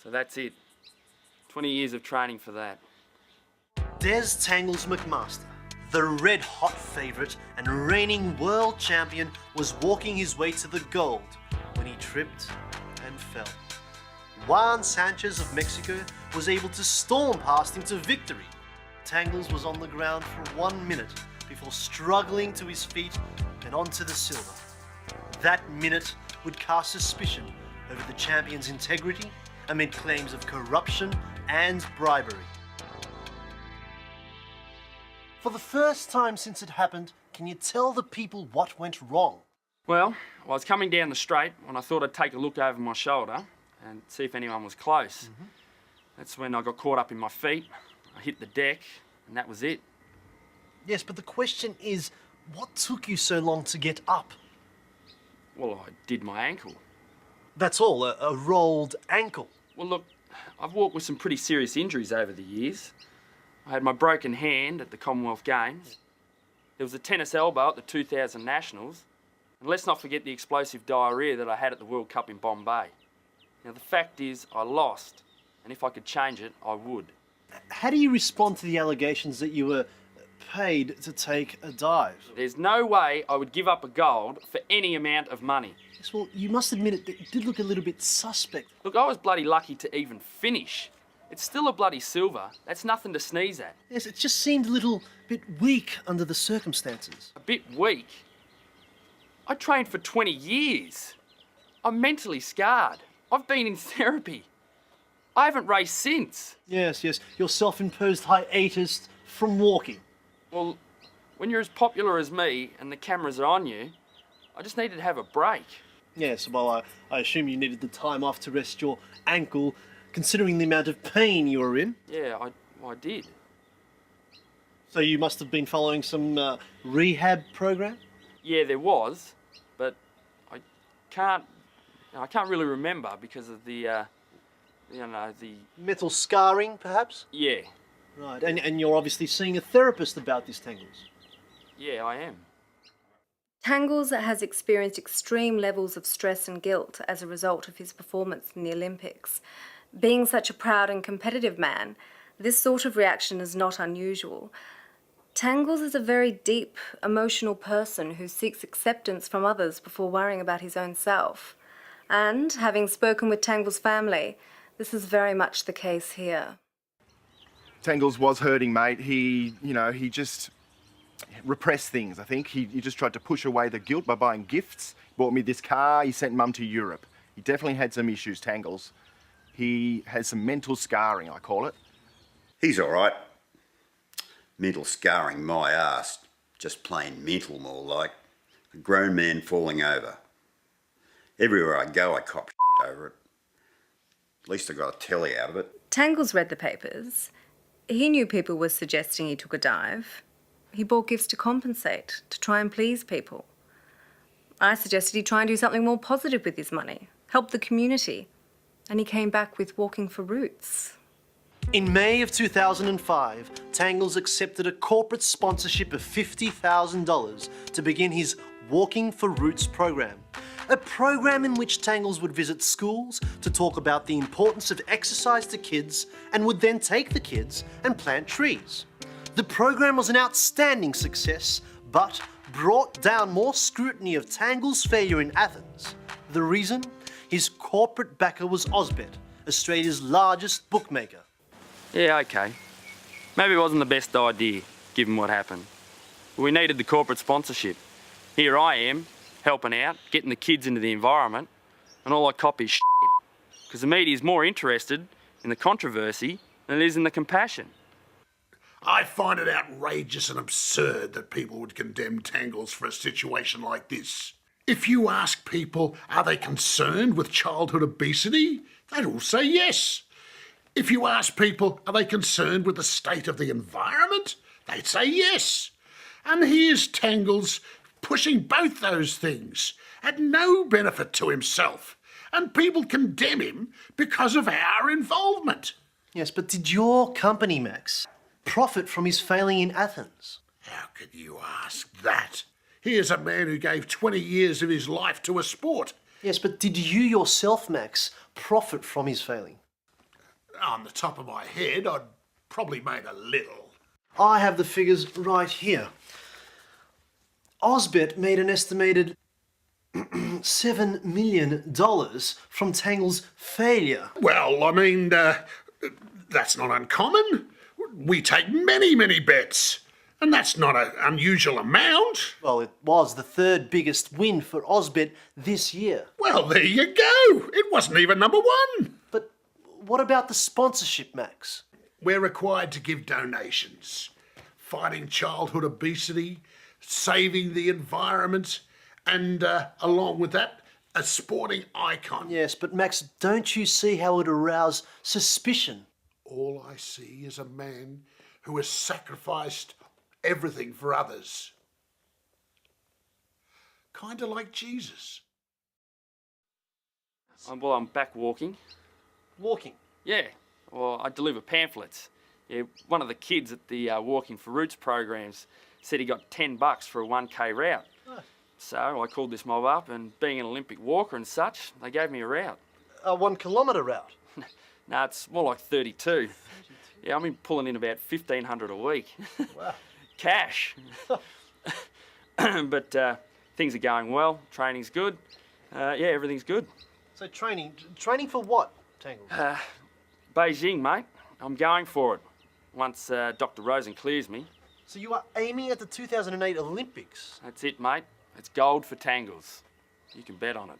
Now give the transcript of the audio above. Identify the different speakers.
Speaker 1: So that's it. 20 years of training for that.
Speaker 2: Des Tangles McMaster, the red-hot favourite and reigning world champion, was walking his way to the gold when he tripped and fell. Juan Sanchez of Mexico was able to storm past him to victory. Tangles was on the ground for 1 minute before struggling to his feet and onto the silver. That minute would cast suspicion over the champion's integrity amid claims of corruption and bribery. For the first time since it happened, can you tell the people what went wrong?
Speaker 1: Well, I was coming down the straight when I thought I'd take a look over my shoulder and see if anyone was close. That's when I got caught up in my feet. I hit the deck, and that was it.
Speaker 2: Yes, but the question is, what took you so long to get up?
Speaker 1: Well, I did my ankle.
Speaker 2: That's all, a rolled ankle.
Speaker 1: Well, look, I've walked with some pretty serious injuries over the years. I had my broken hand at the Commonwealth Games. There was a tennis elbow at the 2000 Nationals. And let's not forget the explosive diarrhoea that I had at the World Cup in Bombay. Now, the fact is, I lost. And if I could change it, I would.
Speaker 2: How do you respond to the allegations that you were paid to take a dive?
Speaker 1: There's no way I would give up a gold for any amount of money.
Speaker 2: Yes, well, you must admit it did look a little bit suspect.
Speaker 1: Look, I was bloody lucky to even finish. It's still a bloody silver. That's nothing to sneeze at.
Speaker 2: Yes, it just seemed a little bit weak under the circumstances.
Speaker 1: A bit weak? I trained for 20 years. I'm mentally scarred. I've been in therapy. I haven't raced since.
Speaker 2: Yes, your self-imposed hiatus from walking.
Speaker 1: Well, when you're as popular as me and the cameras are on you, I just needed to have a break.
Speaker 2: Yes, well, I assume you needed the time off to rest your ankle, considering the amount of pain you were in.
Speaker 1: Yeah, I did.
Speaker 2: So you must have been following some rehab program?
Speaker 1: Yeah, there was, but I can't really remember because of the
Speaker 2: Mental scarring, perhaps?
Speaker 1: Yeah.
Speaker 2: Right, and you're obviously seeing a therapist about this, Tangles.
Speaker 1: Yeah, I am.
Speaker 3: Tangles has experienced extreme levels of stress and guilt as a result of his performance in the Olympics. Being such a proud and competitive man, this sort of reaction is not unusual. Tangles is a very deep, emotional person who seeks acceptance from others before worrying about his own self. And, having spoken with Tangles' family, this is very much the case here.
Speaker 4: Tangles was hurting, mate. He just repressed things, I think. He just tried to push away the guilt by buying gifts. Bought me this car, he sent Mum to Europe. He definitely had some issues, Tangles. He has some mental scarring, I call it.
Speaker 5: He's all right. Mental scarring, my arse. Just plain mental, more like. A grown man falling over. Everywhere I go, I cop shit over it. At least I got a telly out of it.
Speaker 3: Tangles read the papers. He knew people were suggesting he took a dive. He bought gifts to compensate, to try and please people. I suggested he try and do something more positive with his money, help the community. And he came back with Walking for Roots.
Speaker 2: In May of 2005, Tangles accepted a corporate sponsorship of $50,000 to begin his Walking for Roots program. A program in which Tangles would visit schools to talk about the importance of exercise to kids and would then take the kids and plant trees. The program was an outstanding success, but brought down more scrutiny of Tangles' failure in Athens. The reason? His corporate backer was Osbet, Australia's largest bookmaker.
Speaker 1: Yeah, okay. Maybe it wasn't the best idea, given what happened. But we needed the corporate sponsorship. Here I am, helping out, getting the kids into the environment, and all I copy is shit. Because the media's more interested in the controversy than it is in the compassion.
Speaker 6: I find it outrageous and absurd that people would condemn Tangles for a situation like this. If you ask people, are they concerned with childhood obesity? They'd all say yes. If you ask people, are they concerned with the state of the environment? They'd say yes. And here's Tangles pushing both those things at no benefit to himself. And people condemn him because of our involvement.
Speaker 2: Yes, but did your company, Max, profit from his failing in Athens?
Speaker 6: How could you ask that? Here's a man who gave 20 years of his life to a sport.
Speaker 2: Yes, but did you yourself, Max, profit from his failing?
Speaker 6: On the top of my head, I'd probably made a little.
Speaker 2: I have the figures right here. Osbet made an estimated $7 million from Tangles' failure.
Speaker 6: Well, I mean, that's not uncommon. We take many, many bets, and that's not an unusual amount.
Speaker 2: Well, it was the third biggest win for Osbet this year.
Speaker 6: Well, there you go. It wasn't even number one.
Speaker 2: But what about the sponsorship, Max?
Speaker 6: We're required to give donations, fighting childhood obesity, saving the environment, and along with that, a sporting icon.
Speaker 2: Yes, but Max, don't you see how it arouse suspicion?
Speaker 6: All I see is a man who has sacrificed everything for others. Kinda like Jesus.
Speaker 1: Well, I'm back walking.
Speaker 2: Walking.
Speaker 1: Yeah, well, I deliver pamphlets. Yeah, one of the kids at the Walking for Roots programs said he got $10 for a 1K route.
Speaker 2: Oh.
Speaker 1: So I called this mob up, and being an Olympic walker and such, they gave me a route.
Speaker 2: A 1 kilometre route.
Speaker 1: No, it's more like 32. Yeah, I'm pulling in about $1,500 a week.
Speaker 2: Wow.
Speaker 1: Cash. But things are going well. Training's good. Yeah, everything's good.
Speaker 2: So training for what, Tangles?
Speaker 1: Beijing, mate. I'm going for it. Once Dr. Rosen clears me.
Speaker 2: So you are aiming at the 2008 Olympics?
Speaker 1: That's it, mate. It's gold for Tangles. You can bet on it.